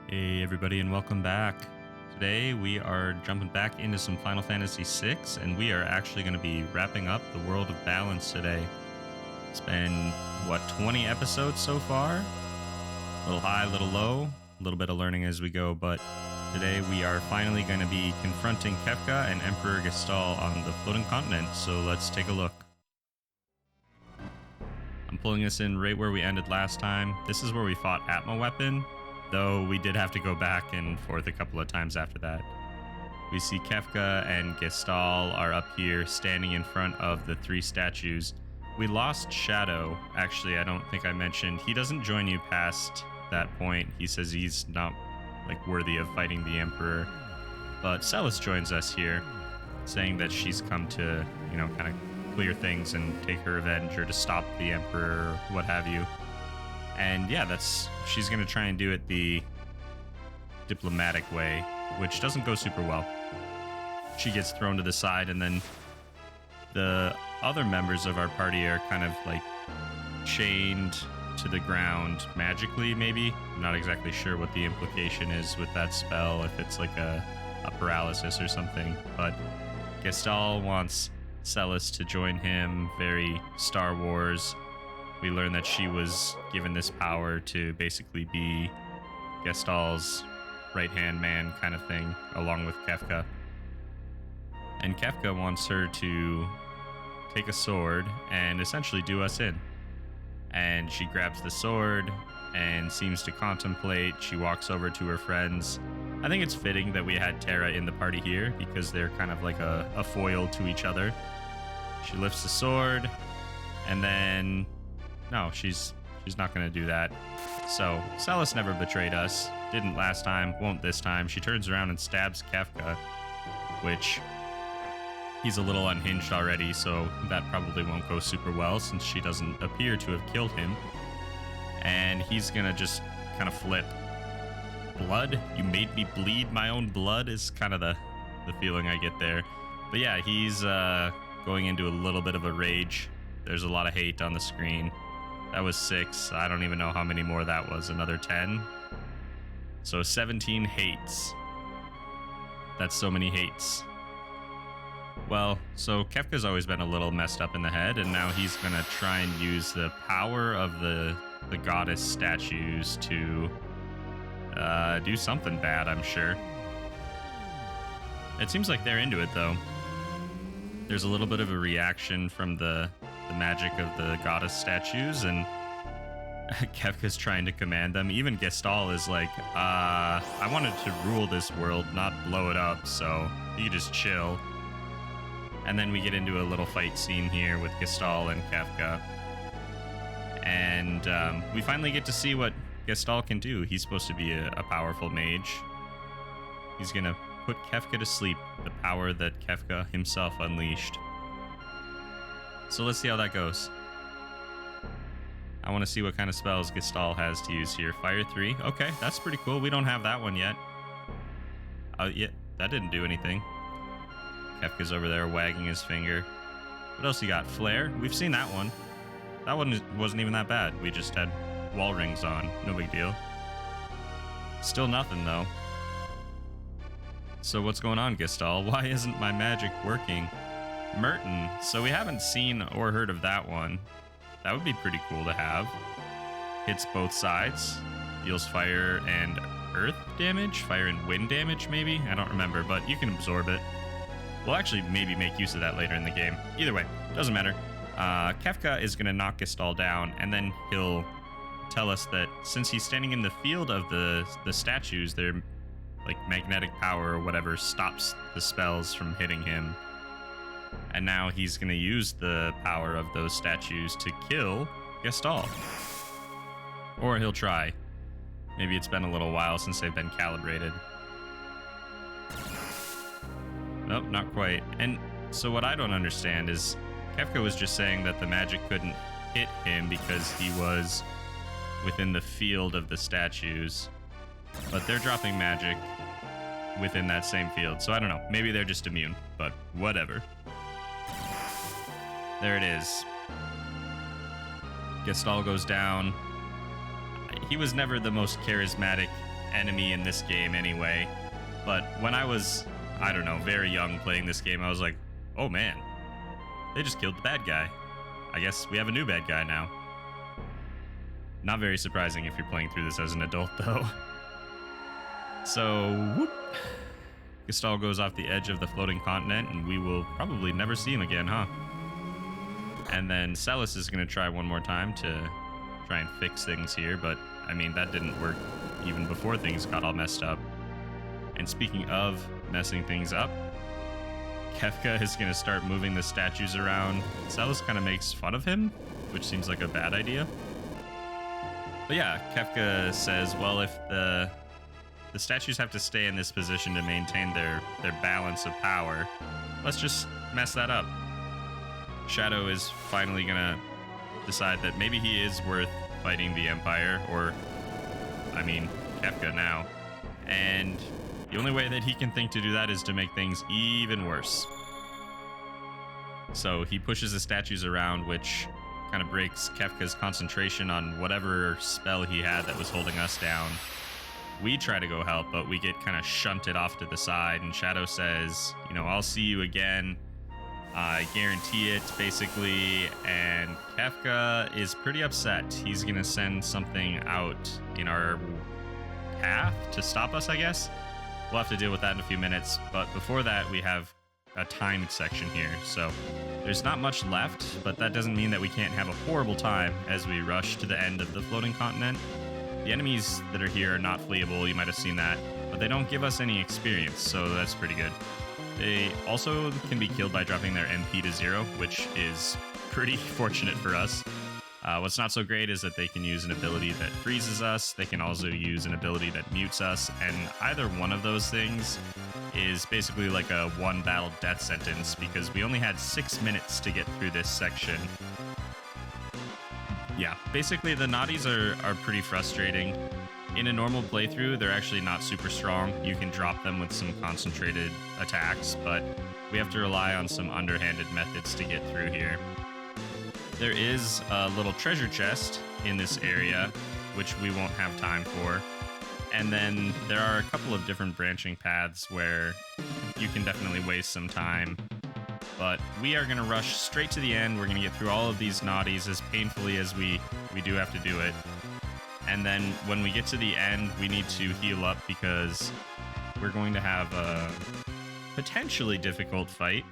Hey everybody and welcome back. Today we are jumping back into some Final Fantasy VI and we are actually going to be wrapping up the World of Balance today. It's been, 20 episodes so far? A little high, a little low, a little bit of learning as we go, but today we are finally going to be confronting Kefka and Emperor Gestahl on the floating continent, so let's take a look. I'm pulling this in right where we ended last time. This is where we fought Atma Weapon, though we did have to go back and forth a couple of times after that. We see Kefka and Gestahl are up here standing in front of the three statues. We lost Shadow. Actually, I don't think I mentioned. He doesn't join you past that point. He says he's not worthy of fighting the Emperor. But Celis joins us here, saying that she's come to, kind of clear things and take her revenge or to stop the Emperor or what have you. And yeah, she's going to try and do it the diplomatic way, which doesn't go super well. She gets thrown to the side, and then the other members of our party are kind of chained to the ground magically, maybe. I'm not exactly sure what the implication is with that spell, if it's like a paralysis or something. But Gestahl wants Celis to join him, very Star Wars. We learn that she was given this power to basically be Gestahl's right-hand man kind of thing, along with Kefka. And Kefka wants her to take a sword and essentially do us in. And she grabs the sword and seems to contemplate. She walks over to her friends. I think it's fitting that we had Terra in the party here because they're kind of like a foil to each other. She lifts the sword and then... No, she's not going to do that. So, Celis never betrayed us. Didn't last time, won't this time. She turns around and stabs Kefka, which he's a little unhinged already, so that probably won't go super well since she doesn't appear to have killed him. And he's going to just kind of flip. Blood? You made me bleed my own blood is kind of the feeling I get there. But yeah, he's going into a little bit of a rage. There's a lot of hate on the screen. That was 6. I don't even know how many more that was. Another 10. So 17 hates. That's so many hates. Well, so Kefka's always been a little messed up in the head, and now he's going to try and use the power of the goddess statues to do something bad, I'm sure. It seems like they're into it, though. There's a little bit of a reaction from the magic of the goddess statues, and Kefka's trying to command them. Even Gestahl is like, I wanted to rule this world, not blow it up, so you just chill. And then we get into a little fight scene here with Gestahl and Kefka. And we finally get to see what Gestahl can do. He's supposed to be a powerful mage. He's going to put Kefka to sleep, the power that Kefka himself unleashed. So let's see how that goes. I want to see what kind of spells Gestahl has to use here. Fire 3. Okay, that's pretty cool. We don't have that one yet. Yeah, that didn't do anything. Kefka's over there wagging his finger. What else you got? Flare? We've seen that one. That one wasn't even that bad. We just had wall rings on. No big deal. Still nothing, though. So what's going on, Gestahl? Why isn't my magic working? Merton. So we haven't seen or heard of that one. That would be pretty cool to have. Hits both sides. Deals fire and earth damage? Fire and wind damage, maybe? I don't remember, but you can absorb it. We'll actually maybe make use of that later in the game. Either way, doesn't matter. Kefka is going to knock Gestahl down, and then he'll tell us that since he's standing in the field of the statues, their magnetic power or whatever stops the spells from hitting him. And now he's going to use the power of those statues to kill Gestahl. Or he'll try. Maybe it's been a little while since they've been calibrated. Nope, not quite. And so what I don't understand is Kefka was just saying that the magic couldn't hit him because he was within the field of the statues. But they're dropping magic within that same field. So I don't know. Maybe they're just immune, but whatever. There it is. Gestahl goes down. He was never the most charismatic enemy in this game anyway. But when I was, I don't know, very young playing this game, I was like, oh man, they just killed the bad guy. I guess we have a new bad guy now. Not very surprising if you're playing through this as an adult, though. So, whoop. Gestahl goes off the edge of the floating continent, and we will probably never see him again, huh? And then Celis is going to try one more time to try and fix things here, but, I mean, that didn't work even before things got all messed up. And speaking of messing things up, Kefka is going to start moving the statues around. Celis kind of makes fun of him, which seems like a bad idea. But yeah, Kefka says, well, if the statues have to stay in this position to maintain their balance of power, let's just mess that up. Shadow is finally going to decide that maybe he is worth fighting the Empire, or, I mean, Kefka now. And the only way that he can think to do that is to make things even worse. So he pushes the statues around, which kind of breaks Kefka's concentration on whatever spell he had that was holding us down. We try to go help, but we get kind of shunted off to the side, and Shadow says, you know, I'll see you again. I guarantee it, basically, and Kefka is pretty upset. He's going to send something out in our path to stop us, I guess. We'll have to deal with that in a few minutes, but before that, we have a timed section here, so there's not much left, but that doesn't mean that we can't have a horrible time as we rush to the end of the floating continent. The enemies that are here are not fleeable, you might have seen that, but they don't give us any experience, so that's pretty good. They also can be killed by dropping their MP to 0, which is pretty fortunate for us. What's not so great is that they can use an ability that freezes us, they can also use an ability that mutes us, and either one of those things is basically like a one battle death sentence, because we only had 6 minutes to get through this section. Yeah, basically the Naughties are pretty frustrating. In a normal playthrough, they're actually not super strong. You can drop them with some concentrated attacks, but we have to rely on some underhanded methods to get through here. There is a little treasure chest in this area, which we won't have time for. And then there are a couple of different branching paths where you can definitely waste some time. But we are going to rush straight to the end. We're going to get through all of these Naughties as painfully as we do have to do it. And then when we get to the end, we need to heal up because we're going to have a potentially difficult fight.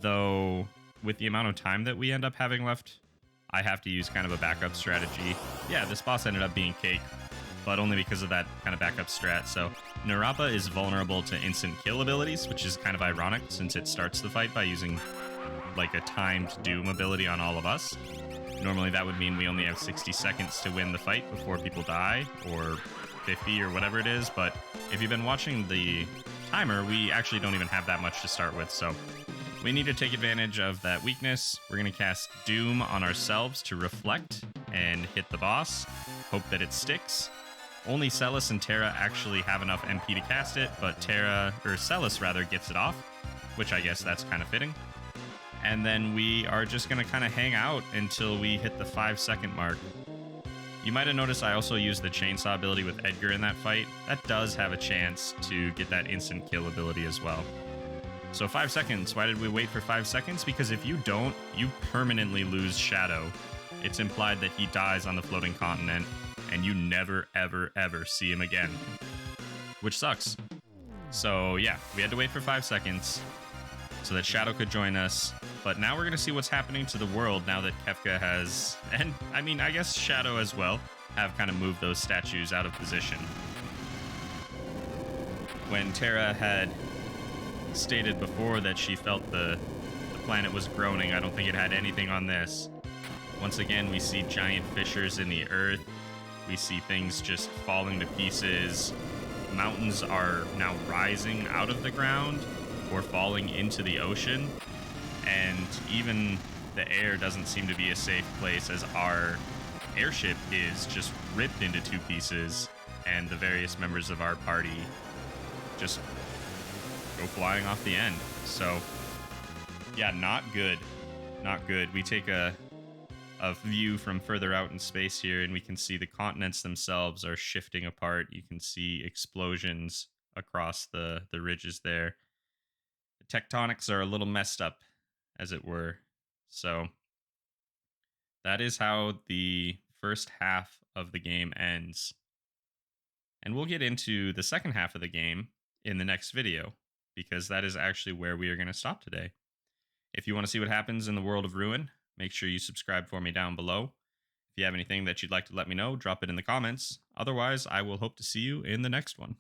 Though, with the amount of time that we end up having left, I have to use kind of a backup strategy. Yeah, this boss ended up being cake, but only because of that kind of backup strat. So Narapa is vulnerable to instant kill abilities, which is kind of ironic since it starts the fight by using like a timed doom ability on all of us. Normally that would mean we only have 60 seconds to win the fight before people die, or 50 or whatever it is, but if you've been watching the timer, we actually don't even have that much to start with, so we need to take advantage of that weakness. We're going to cast Doom on ourselves to reflect and hit the boss, hope that it sticks. Only Celis and Terra actually have enough MP to cast it, but Celis rather gets it off, which I guess that's kind of fitting. And then we are just going to kind of hang out until we hit the 5-second mark. You might have noticed I also used the chainsaw ability with Edgar in that fight. That does have a chance to get that instant kill ability as well. So 5 seconds. Why did we wait for 5 seconds? Because if you don't, you permanently lose Shadow. It's implied that he dies on the floating continent, and you never, ever, ever see him again. Which sucks. So yeah, we had to wait for 5 seconds so that Shadow could join us. But now we're going to see what's happening to the world now that Kefka has, and I mean, I guess Shadow as well, have kind of moved those statues out of position. When Terra had stated before that she felt the planet was groaning, I don't think it had anything on this. Once again, we see giant fissures in the earth. We see things just falling to pieces. Mountains are now rising out of the ground or falling into the ocean. And even the air doesn't seem to be a safe place, as our airship is just ripped into 2 pieces and the various members of our party just go flying off the end. So yeah, not good. Not good. We take a a view from further out in space here, and we can see the continents themselves are shifting apart. You can see explosions across the ridges there. The tectonics are a little messed up, as it were. So that is how the first half of the game ends. And we'll get into the second half of the game in the next video, because that is actually where we are going to stop today. If you want to see what happens in the world of Ruin, make sure you subscribe for me down below. If you have anything that you'd like to let me know, drop it in the comments. Otherwise, I will hope to see you in the next one.